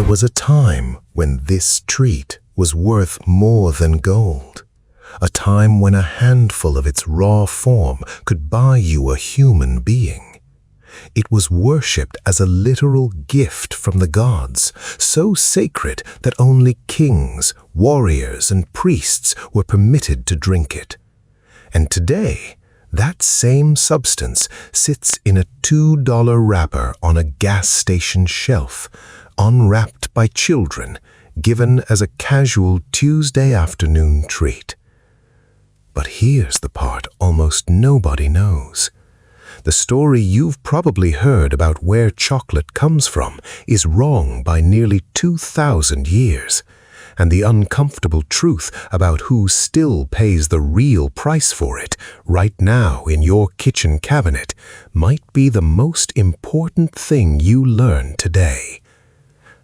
There was a time when this treat was worth more than gold. A time when a handful of its raw form could buy you a human being. It was worshipped as a literal gift from the gods, so sacred that only kings, warriors, and priests were permitted to drink it. And today, that same substance sits in a $2 wrapper on a gas station shelf, unwrapped by children, given as a casual Tuesday afternoon treat. But here's the part almost nobody knows. The story you've probably heard about where chocolate comes from is wrong by nearly 2,000 years, and the uncomfortable truth about who still pays the real price for it right now in your kitchen cabinet might be the most important thing you learn today.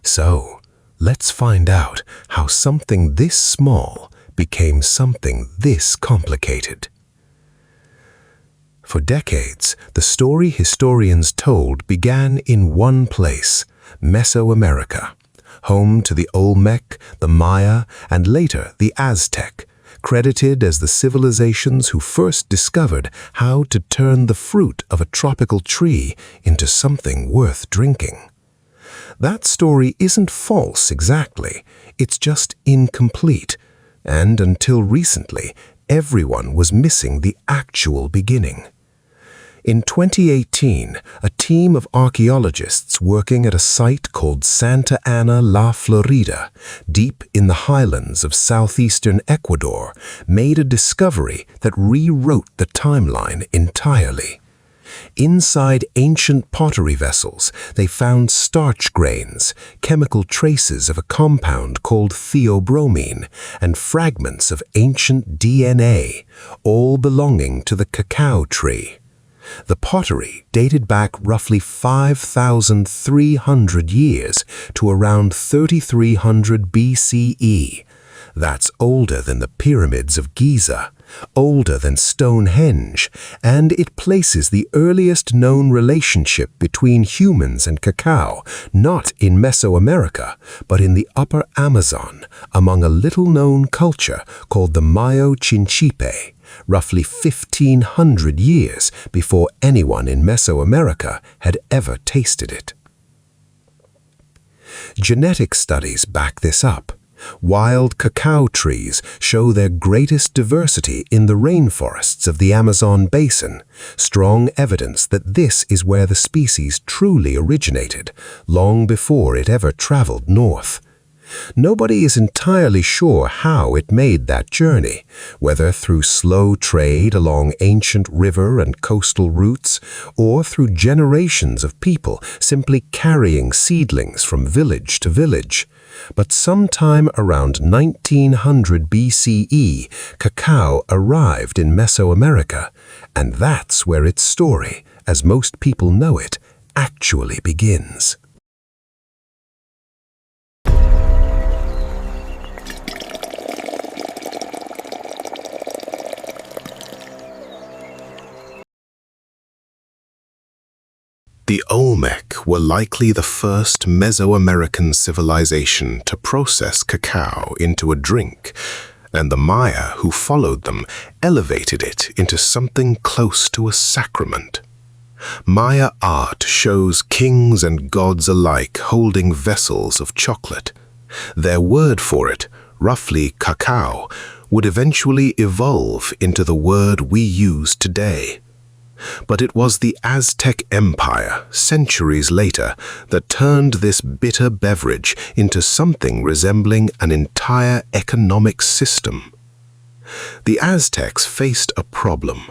So, let's find out how something this small became something this complicated. For decades, the story historians told began in one place, Mesoamerica, home to the Olmec, the Maya, and later the Aztec, credited as the civilizations who first discovered how to turn the fruit of a tropical tree into something worth drinking. That story isn't false exactly, it's just incomplete, and until recently, everyone was missing the actual beginning. In 2018, a team of archaeologists working at a site called Santa Ana la Florida, deep in the highlands of southeastern Ecuador, made a discovery that rewrote the timeline entirely. Inside ancient pottery vessels, they found starch grains, chemical traces of a compound called theobromine, and fragments of ancient DNA, all belonging to the cacao tree. The pottery dated back roughly 5,300 years to around 3,300 BCE. That's older than the pyramids of Giza, older than Stonehenge, and it places the earliest known relationship between humans and cacao not in Mesoamerica, but in the upper Amazon, among a little-known culture called the Mayo-Chinchipe, roughly 1,500 years before anyone in Mesoamerica had ever tasted it. Genetic studies back this up. Wild cacao trees show their greatest diversity in the rainforests of the Amazon basin, strong evidence that this is where the species truly originated, long before it ever traveled north. Nobody is entirely sure how it made that journey, whether through slow trade along ancient river and coastal routes, or through generations of people simply carrying seedlings from village to village. But sometime around 1900 BCE, cacao arrived in Mesoamerica, and that's where its story, as most people know it, actually begins. The Olmec were likely the first Mesoamerican civilization to process cacao into a drink, and the Maya who followed them elevated it into something close to a sacrament. Maya art shows kings and gods alike holding vessels of chocolate. Their word for it, roughly cacao, would eventually evolve into the word we use today. But it was the Aztec Empire, centuries later, that turned this bitter beverage into something resembling an entire economic system. The Aztecs faced a problem.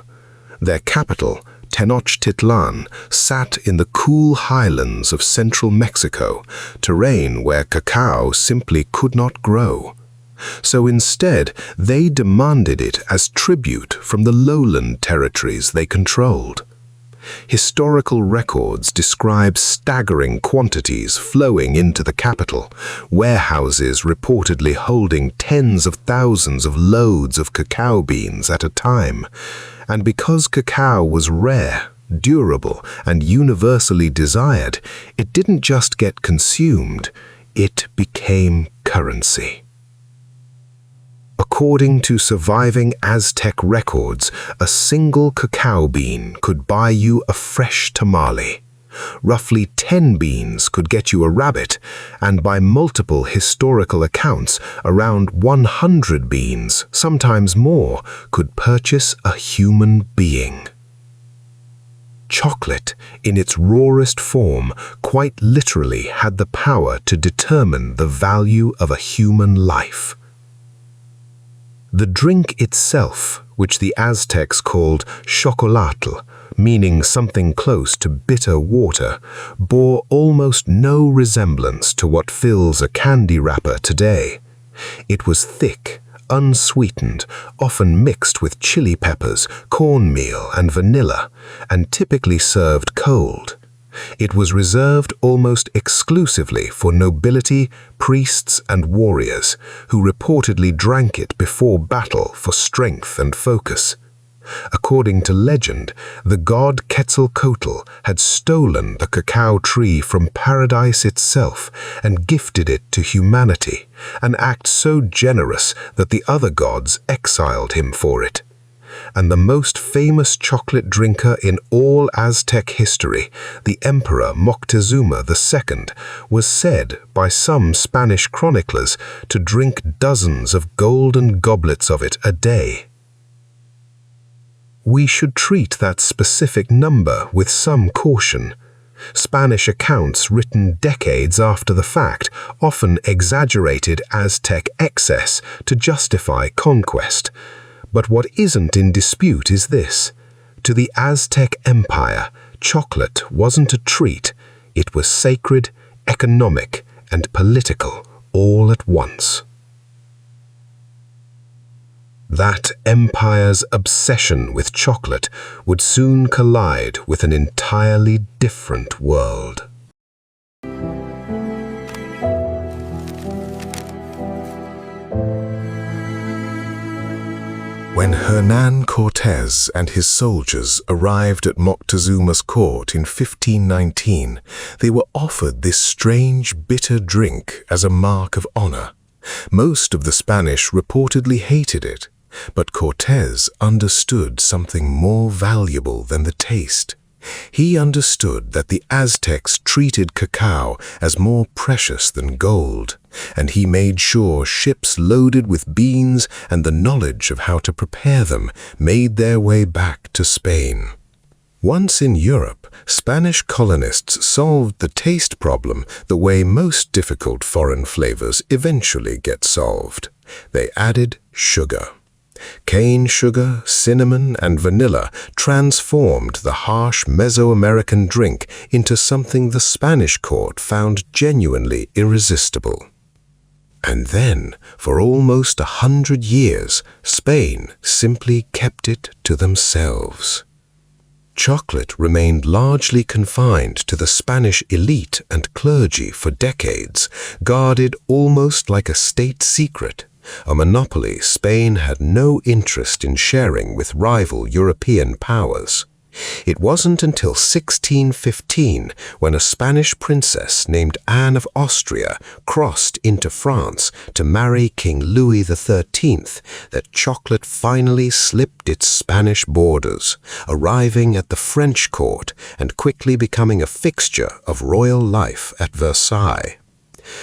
Their capital, Tenochtitlan, sat in the cool highlands of central Mexico, terrain where cacao simply could not grow. So instead, they demanded it as tribute from the lowland territories they controlled. Historical records describe staggering quantities flowing into the capital, warehouses reportedly holding tens of thousands of loads of cacao beans at a time. And because cacao was rare, durable, and universally desired, it didn't just get consumed, it it became currency. According to surviving Aztec records, a single cacao bean could buy you a fresh tamale. Roughly 10 beans could get you a rabbit, and by multiple historical accounts, around 100 beans, sometimes more, could purchase a human being. Chocolate, in its rawest form, quite literally had the power to determine the value of a human life. The drink itself, which the Aztecs called chocolatl, meaning something close to bitter water, bore almost no resemblance to what fills a candy wrapper today. It was thick, unsweetened, often mixed with chili peppers, cornmeal, and vanilla, and typically served cold. It was reserved almost exclusively for nobility, priests, and warriors, who reportedly drank it before battle for strength and focus. According to legend, the god Quetzalcoatl had stolen the cacao tree from paradise itself and gifted it to humanity, an act so generous that the other gods exiled him for it. And the most famous chocolate drinker in all Aztec history, the Emperor Moctezuma II, was said by some Spanish chroniclers to drink dozens of golden goblets of it a day. We should treat that specific number with some caution. Spanish accounts written decades after the fact often exaggerated Aztec excess to justify conquest. But what isn't in dispute is this. To the Aztec Empire, chocolate wasn't a treat. It was sacred, economic, and political all at once. That empire's obsession with chocolate would soon collide with an entirely different world. When Hernán Cortés and his soldiers arrived at Moctezuma's court in 1519, they were offered this strange, bitter drink as a mark of honor. Most of the Spanish reportedly hated it, but Cortés understood something more valuable than the taste. He understood that the Aztecs treated cacao as more precious than gold, and he made sure ships loaded with beans and the knowledge of how to prepare them made their way back to Spain. Once in Europe, Spanish colonists solved the taste problem the way most difficult foreign flavors eventually get solved. They added sugar. Cane sugar, cinnamon, and vanilla transformed the harsh Mesoamerican drink into something the Spanish court found genuinely irresistible. And then, for almost 100 years, Spain simply kept it to themselves. Chocolate remained largely confined to the Spanish elite and clergy for decades, guarded almost like a state secret. A monopoly Spain had no interest in sharing with rival European powers. It wasn't until 1615, when a Spanish princess named Anne of Austria crossed into France to marry King Louis XIII, that chocolate finally slipped its Spanish borders, arriving at the French court and quickly becoming a fixture of royal life at Versailles.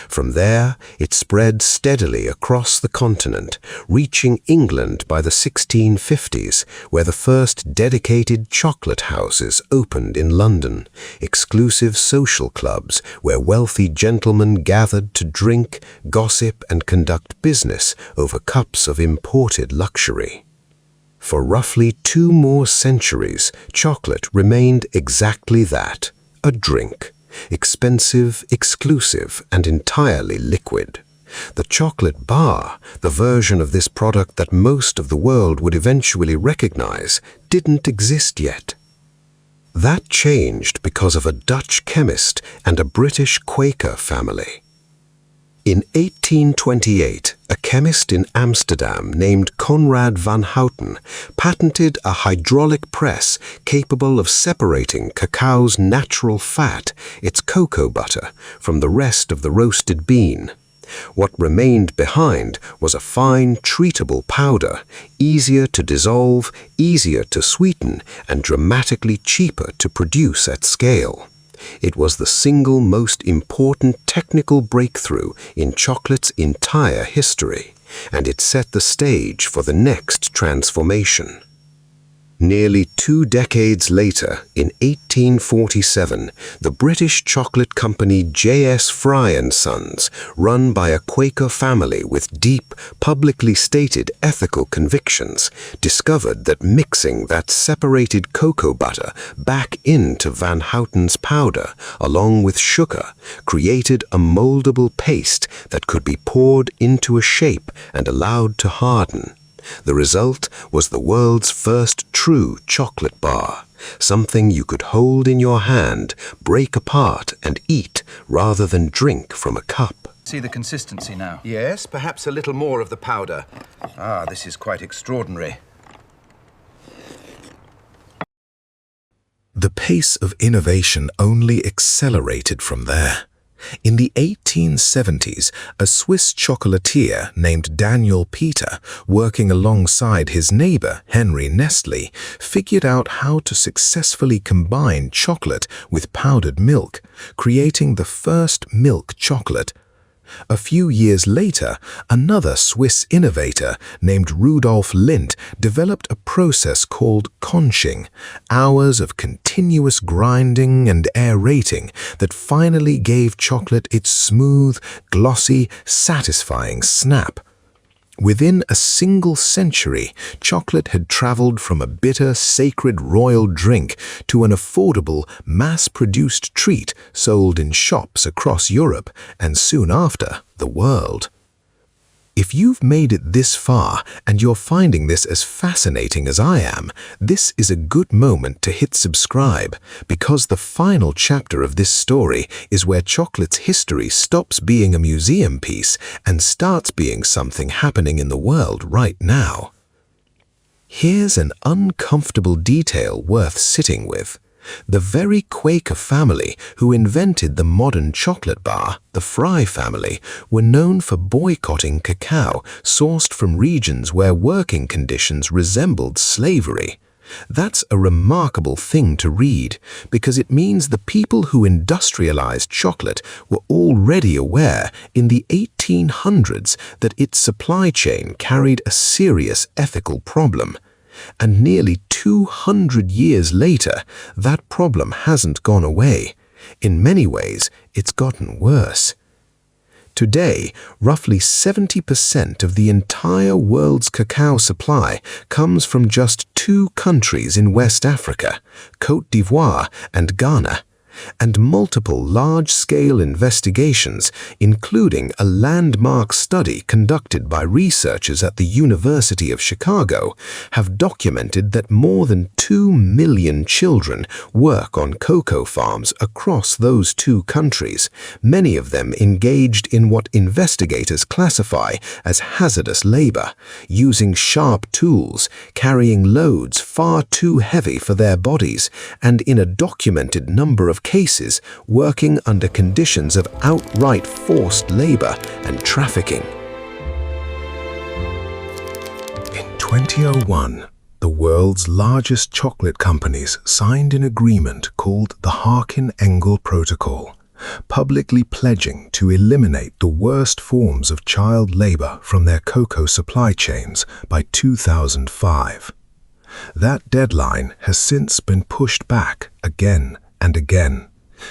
From there, it spread steadily across the continent, reaching England by the 1650s, where the first dedicated chocolate houses opened in London, exclusive social clubs where wealthy gentlemen gathered to drink, gossip, and conduct business over cups of imported luxury. For roughly 2 more centuries, chocolate remained exactly that, a drink. Expensive, exclusive, and entirely liquid. The chocolate bar, the version of this product that most of the world would eventually recognize, didn't exist yet. That changed because of a Dutch chemist and a British Quaker family. In 1828, a chemist in Amsterdam named Conrad van Houten patented a hydraulic press capable of separating cacao's natural fat, its cocoa butter, from the rest of the roasted bean. What remained behind was a fine, treatable powder, easier to dissolve, easier to sweeten, and dramatically cheaper to produce at scale. It was the single most important technical breakthrough in chocolate's entire history, and it set the stage for the next transformation. Nearly 2 decades later, in 1847, the British chocolate company J.S. Fry & Sons, run by a Quaker family with deep, publicly stated ethical convictions, discovered that mixing that separated cocoa butter back into Van Houten's powder, along with sugar, created a moldable paste that could be poured into a shape and allowed to harden. The result was the world's first true chocolate bar, something you could hold in your hand, break apart and eat rather than drink from a cup. See the consistency now? Yes, perhaps a little more of the powder. Ah, this is quite extraordinary. The pace of innovation only accelerated from there. In the 1870s, a Swiss chocolatier named Daniel Peter, working alongside his neighbor Henry Nestle, figured out how to successfully combine chocolate with powdered milk, creating the first milk chocolate. A few years later, another Swiss innovator named Rudolf Lindt developed a process called conching, hours of continuous grinding and aerating that finally gave chocolate its smooth, glossy, satisfying snap. Within a single century, chocolate had traveled from a bitter, sacred royal drink to an affordable, mass-produced treat sold in shops across Europe and soon after, the world. If you've made it this far and you're finding this as fascinating as I am, this is a good moment to hit subscribe, because the final chapter of this story is where chocolate's history stops being a museum piece and starts being something happening in the world right now. Here's an uncomfortable detail worth sitting with. The very Quaker family who invented the modern chocolate bar, the Fry family, were known for boycotting cacao sourced from regions where working conditions resembled slavery. That's a remarkable thing to read, because it means the people who industrialized chocolate were already aware in the 1800s that its supply chain carried a serious ethical problem. And nearly 200 years later, that problem hasn't gone away. In many ways, it's gotten worse. Today, roughly 70% of the entire world's cacao supply comes from just 2 countries in West Africa, Côte d'Ivoire and Ghana. And multiple large-scale investigations, including a landmark study conducted by researchers at the University of Chicago, have documented that more than 2 million children work on cocoa farms across those 2 countries, many of them engaged in what investigators classify as hazardous labor, using sharp tools, carrying loads far too heavy for their bodies, and in a documented number of cases working under conditions of outright forced labor and trafficking. In 2001, the world's largest chocolate companies signed an agreement called the Harkin-Engel Protocol, publicly pledging to eliminate the worst forms of child labor from their cocoa supply chains by 2005. That deadline has since been pushed back again and again,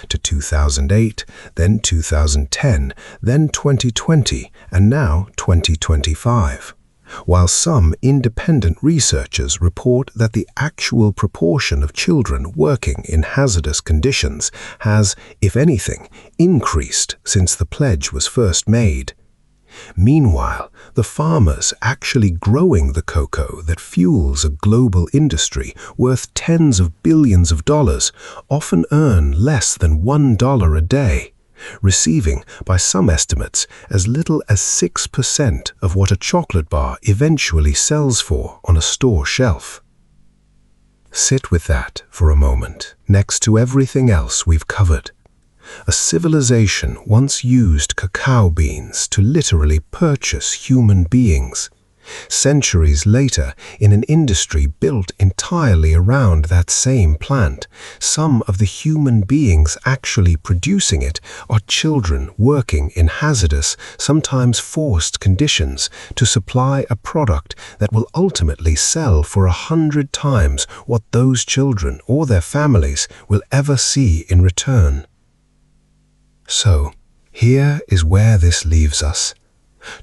to 2008, then 2010, then 2020, and now 2025. While some independent researchers report that the actual proportion of children working in hazardous conditions has, if anything, increased since the pledge was first made. Meanwhile, the farmers actually growing the cocoa that fuels a global industry worth tens of billions of dollars often earn less than $1 a day. receiving, by some estimates, as little as 6% of what a chocolate bar eventually sells for on a store shelf. Sit with that for a moment, next to everything else we've covered. A civilization once used cacao beans to literally purchase human beings. Centuries later, in an industry built entirely around that same plant, some of the human beings actually producing it are children working in hazardous, sometimes forced conditions to supply a product that will ultimately sell for 100 times what those children or their families will ever see in return. So, here is where this leaves us.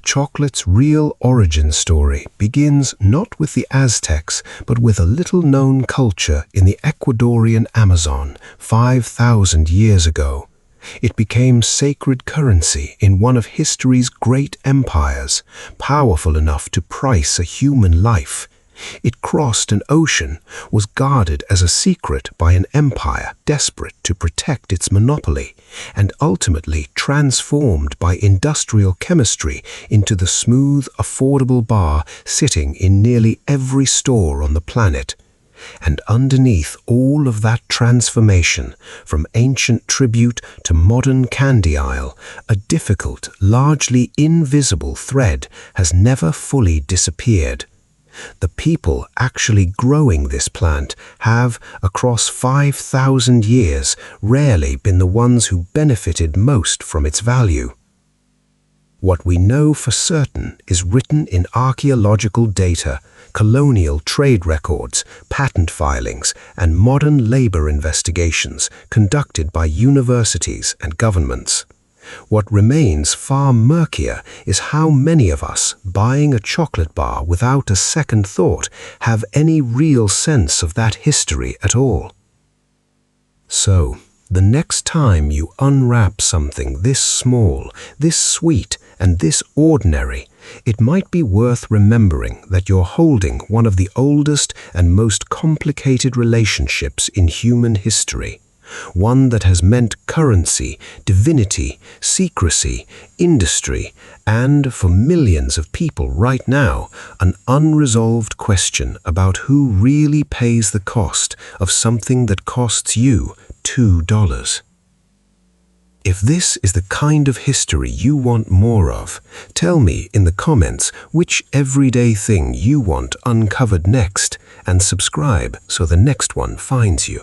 Chocolate's real origin story begins not with the Aztecs, but with a little-known culture in the Ecuadorian Amazon 5,000 years ago. It became sacred currency in one of history's great empires, powerful enough to price a human life. It crossed an ocean, was guarded as a secret by an empire desperate to protect its monopoly, and ultimately transformed by industrial chemistry into the smooth, affordable bar sitting in nearly every store on the planet. And underneath all of that transformation, from ancient tribute to modern candy aisle, a difficult, largely invisible thread has never fully disappeared. The people actually growing this plant have, across 5,000 years, rarely been the ones who benefited most from its value. What we know for certain is written in archaeological data, colonial trade records, patent filings, and modern labor investigations conducted by universities and governments. What remains far murkier is how many of us, buying a chocolate bar without a second thought, have any real sense of that history at all. So, the next time you unwrap something this small, this sweet, and this ordinary, it might be worth remembering that you're holding one of the oldest and most complicated relationships in human history. One that has meant currency, divinity, secrecy, industry, and, for millions of people right now, an unresolved question about who really pays the cost of something that costs you $2. If this is the kind of history you want more of, tell me in the comments which everyday thing you want uncovered next, and subscribe so the next one finds you.